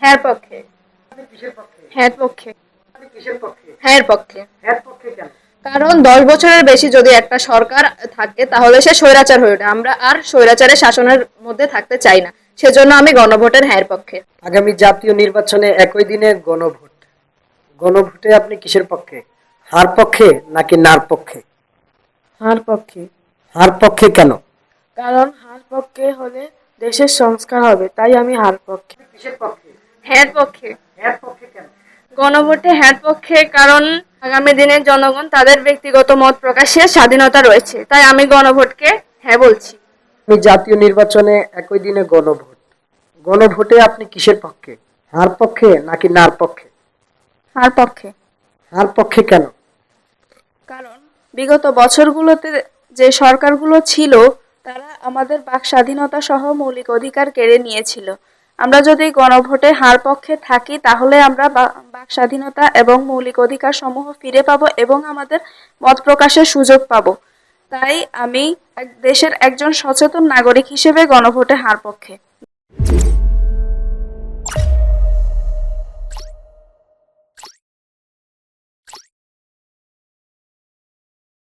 হ্যাঁ পক্ষে। আপনি কিসের পক্ষে? হ্যাঁ পক্ষে। আপনি কিসের পক্ষে? হ্যাঁ পক্ষে। হ্যাঁ পক্ষে কেন? কারণ 10 বছরের বেশি যদি একটা সরকার থাকে তাহলে সে স্বৈরাচার হয়ে ওঠে, আমরা আর স্বৈরাচারের শাসনের মধ্যে থাকতে চাই না, সেজন্য আমি গণভোটের হ্যাঁ পক্ষে। আগামী জাতীয় নির্বাচনে একই দিনে গণভোট, গণভোটে আপনি কিসের পক্ষে? হার পক্ষে নাকি নার পক্ষে? হার পক্ষে। হার পক্ষে কেন? কারণ হার পক্ষে হলে দেশের সংস্কার হবে, তাই আমি হার পক্ষে। কিসের পক্ষে? হ্যাঁ পক্ষে। হ্যাঁ পক্ষে কেন? গণভোটে হ্যাঁ পক্ষে কারণ আগামী দিনে জনগণ তাদের ব্যক্তিগত মত প্রকাশের স্বাধীনতা রয়েছে, তাই আমি গণভোটকে হ্যাঁ বলছি। আমি জাতীয় নির্বাচনে একই দিনে গণভোট, গণভোটে আপনি কিসের পক্ষে? হার পক্ষে নাকি নার পক্ষে? হার পক্ষে। হার পক্ষে কেন? কারণ বিগত বছরগুলোতে যে সরকারগুলো ছিল তারা আমাদের বাক স্বাধীনতা সহ মৌলিক অধিকার কেড়ে নিয়েছিল। আমরা যদি গণভোটে হার পক্ষে থাকি তাহলে আমরা বাক স্বাধীনতা এবং মৌলিক অধিকার সমূহ ফিরে পাবো এবং আমাদের মত প্রকাশের সুযোগ পাবো। তাই আমি দেশের একজন সচেতন নাগরিক হিসেবে গণভোটে হার পক্ষে।